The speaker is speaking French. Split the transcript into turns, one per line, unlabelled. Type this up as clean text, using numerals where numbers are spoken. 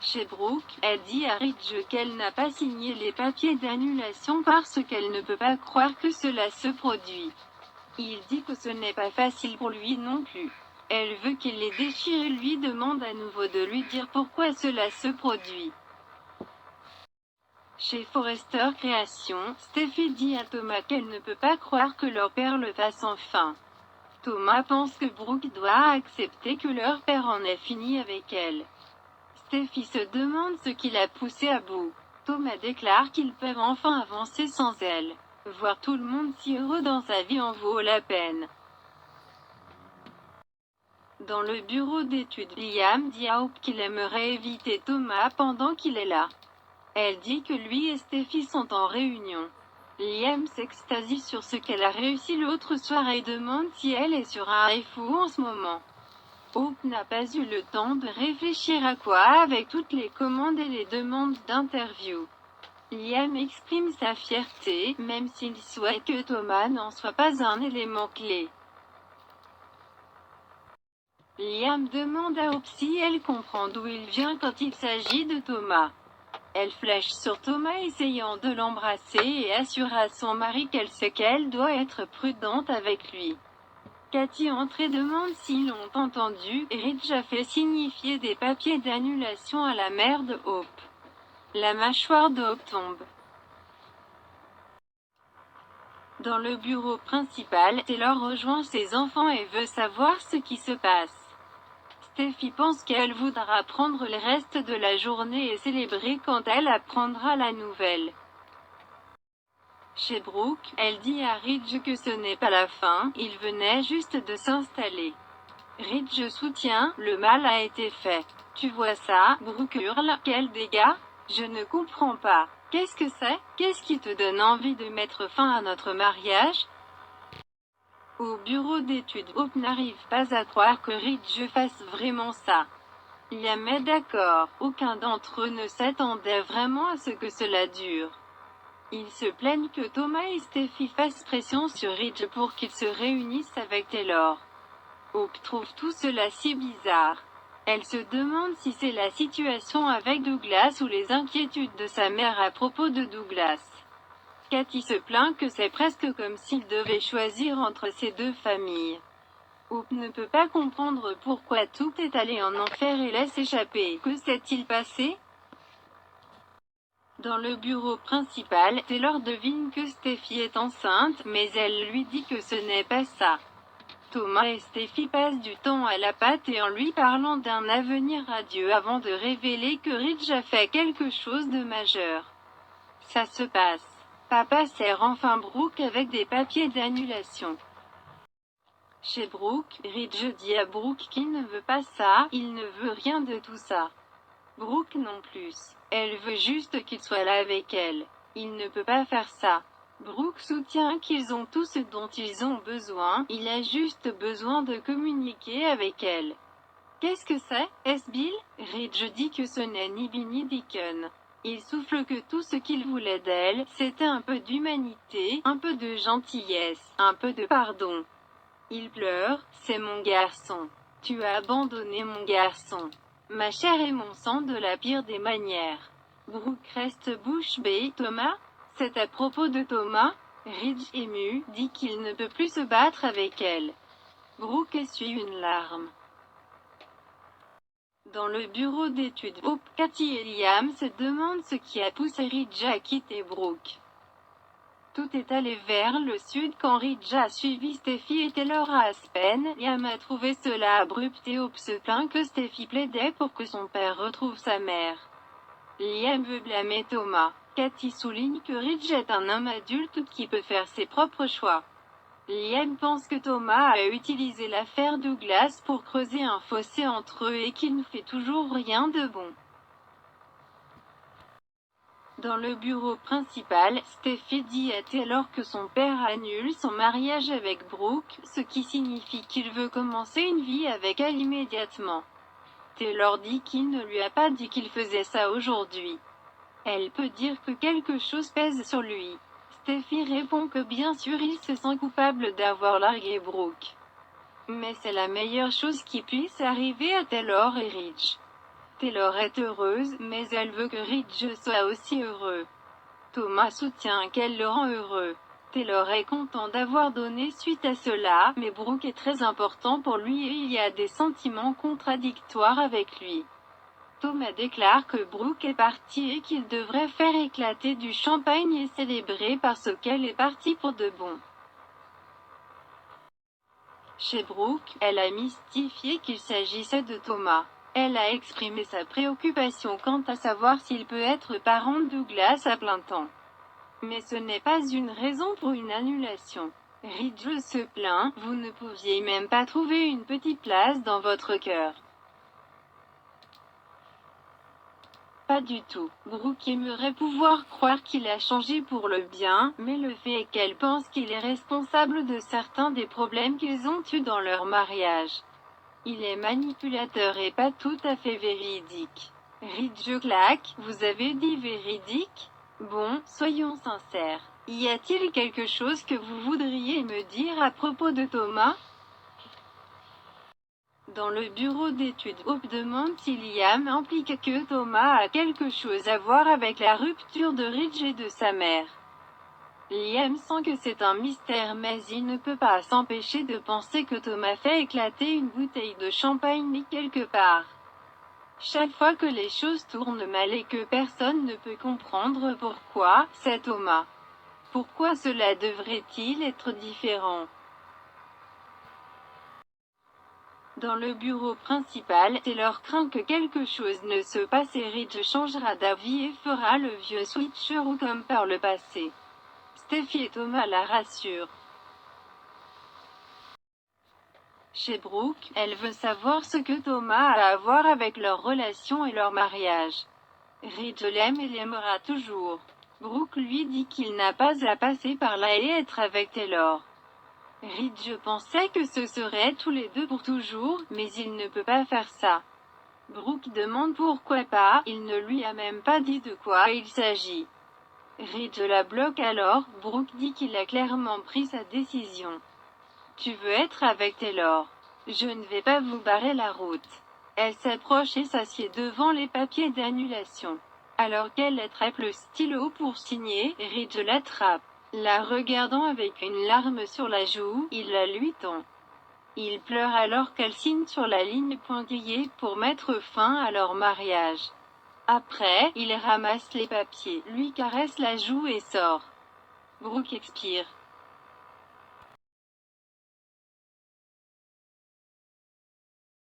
Chez Brooke, elle dit à Ridge qu'elle n'a pas signé les papiers d'annulation parce qu'elle ne peut pas croire que cela se produit. Il dit que ce n'est pas facile pour lui non plus. Elle veut qu'il les déchire et lui demande à nouveau de lui dire pourquoi cela se produit. Chez Forrester Création, Steffi dit à Thomas qu'elle ne peut pas croire que leur père le fasse enfin. Thomas pense que Brooke doit accepter que leur père en ait fini avec elle. Steffi se demande ce qui l'a poussé à bout. Thomas déclare qu'ils peuvent enfin avancer sans elle. Voir tout le monde si heureux dans sa vie en vaut la peine. Dans le bureau d'études, Liam dit à Hope qu'il aimerait éviter Thomas pendant qu'il est là. Elle dit que lui et Steffi sont en réunion. Liam s'extasie sur ce qu'elle a réussi l'autre soir et demande si elle est sur un high fou en ce moment. Hope n'a pas eu le temps de réfléchir à quoi avec toutes les commandes et les demandes d'interview. Liam exprime sa fierté, même s'il souhaite que Thomas n'en soit pas un élément clé. Liam demande à Hope si elle comprend d'où il vient quand il s'agit de Thomas. Elle flèche sur Thomas essayant de l'embrasser et assure à son mari qu'elle sait qu'elle doit être prudente avec lui. Cathy entre et demande s'ils l'ont entendu, et Ridge a fait signifier des papiers d'annulation à la mère de Hope. La mâchoire de Hope tombe. Dans le bureau principal, Taylor rejoint ses enfants et veut savoir ce qui se passe. Steffi pense qu'elle voudra prendre le reste de la journée et célébrer quand elle apprendra la nouvelle. Chez Brooke, elle dit à Ridge que ce n'est pas la fin, il venait juste de s'installer. Ridge soutient, le mal a été fait. Tu vois ça, Brooke hurle, quel dégât? Je ne comprends pas. Qu'est-ce que c'est? Qu'est-ce qui te donne envie de mettre fin à notre mariage? Au bureau d'études, Hope n'arrive pas à croire que Ridge fasse vraiment ça. Liam est d'accord, aucun d'entre eux ne s'attendait vraiment à ce que cela dure. Ils se plaignent que Thomas et Steffi fassent pression sur Ridge pour qu'ils se réunissent avec Taylor. Hope trouve tout cela si bizarre. Elle se demande si c'est la situation avec Douglas ou les inquiétudes de sa mère à propos de Douglas. Cathy se plaint que c'est presque comme s'il devait choisir entre ces deux familles. Hope ne peut pas comprendre pourquoi tout est allé en enfer et laisse échapper. Que s'est-il passé? Dans le bureau principal, Taylor devine que Steffi est enceinte, mais elle lui dit que ce n'est pas ça. Thomas et Steffi passent du temps à la pâte et en lui parlant d'un avenir radieux avant de révéler que Ridge a fait quelque chose de majeur. Ça se passe. Papa sert enfin Brooke avec des papiers d'annulation. Chez Brooke, Ridge dit à Brooke qu'il ne veut pas ça, il ne veut rien de tout ça. Brooke non plus. Elle veut juste qu'il soit là avec elle. Il ne peut pas faire ça. Brooke soutient qu'ils ont tout ce dont ils ont besoin, il a juste besoin de communiquer avec elle. Qu'est-ce que c'est, est-ce Bill? Ridge dit que ce n'est ni Bill ni Deacon. Il souffle que tout ce qu'il voulait d'elle, c'était un peu d'humanité, un peu de gentillesse, un peu de pardon. Il pleure, c'est mon garçon. Tu as abandonné mon garçon. Ma chair et mon sang de la pire des manières. Brooke reste bouche bée. Thomas? C'est à propos de Thomas? Ridge, ému, dit qu'il ne peut plus se battre avec elle. Brooke essuie une larme. Dans le bureau d'études, Hope, Cathy et Liam se demandent ce qui a poussé Ridge à quitter Brooke. Tout est allé vers le sud quand Ridge a suivi Steffi et Taylor à Aspen. Liam a trouvé cela abrupt et Hope se plaint que Steffi plaidait pour que son père retrouve sa mère. Liam veut blâmer Thomas. Cathy souligne que Ridge est un homme adulte qui peut faire ses propres choix. Liam pense que Thomas a utilisé l'affaire Douglas pour creuser un fossé entre eux et qu'il ne fait toujours rien de bon. Dans le bureau principal, Steffi dit à Taylor que son père annule son mariage avec Brooke, ce qui signifie qu'il veut commencer une vie avec elle immédiatement. Taylor dit qu'il ne lui a pas dit qu'il faisait ça aujourd'hui. Elle peut dire que quelque chose pèse sur lui. Steffi répond que bien sûr il se sent coupable d'avoir largué Brooke. Mais c'est la meilleure chose qui puisse arriver à Taylor et Ridge. Taylor est heureuse, mais elle veut que Ridge soit aussi heureux. Thomas soutient qu'elle le rend heureux. Taylor est content d'avoir donné suite à cela, mais Brooke est très important pour lui et il y a des sentiments contradictoires avec lui. Thomas déclare que Brooke est partie et qu'il devrait faire éclater du champagne et célébrer parce qu'elle est partie pour de bon. Chez Brooke, elle a mystifié qu'il s'agissait de Thomas. Elle a exprimé sa préoccupation quant à savoir s'il peut être parent de Douglas à plein temps. Mais ce n'est pas une raison pour une annulation. Ridge se plaint, vous ne pouviez même pas trouver une petite place dans votre cœur. Pas du tout. Brooke aimerait pouvoir croire qu'il a changé pour le bien, mais le fait est qu'elle pense qu'il est responsable de certains des problèmes qu'ils ont eus dans leur mariage. Il est manipulateur et pas tout à fait véridique. Ridge claque, vous avez dit véridique? Bon, soyons sincères. Y a-t-il quelque chose que vous voudriez me dire à propos de Thomas? Dans le bureau d'études, Hope demande si Liam implique que Thomas a quelque chose à voir avec la rupture de Ridge et de sa mère. Liam sent que c'est un mystère mais il ne peut pas s'empêcher de penser que Thomas fait éclater une bouteille de champagne quelque part. Chaque fois que les choses tournent mal et que personne ne peut comprendre pourquoi, c'est Thomas. Pourquoi cela devrait-il être différent? Dans le bureau principal, Taylor craint que quelque chose ne se passe et Ridge changera d'avis et fera le vieux switcheroo comme par le passé. Steffi et Thomas la rassurent. Chez Brooke, elle veut savoir ce que Thomas a à voir avec leur relation et leur mariage. Ridge l'aime et l'aimera toujours. Brooke lui dit qu'il n'a pas à passer par là et être avec Taylor. Ridge pensait que ce serait tous les deux pour toujours, mais il ne peut pas faire ça. Brooke demande pourquoi pas, il ne lui a même pas dit de quoi il s'agit. Ridge la bloque alors, Brooke dit qu'il a clairement pris sa décision. Tu veux être avec Taylor. Je ne vais pas vous barrer la route. Elle s'approche et s'assied devant les papiers d'annulation. Alors qu'elle attrape le stylo pour signer, Ridge l'attrape. La regardant avec une larme sur la joue, il la lui tend. Il pleure alors qu'elle signe sur la ligne pointillée pour mettre fin à leur mariage. Après, il ramasse les papiers, lui caresse la joue et sort. Brooke expire.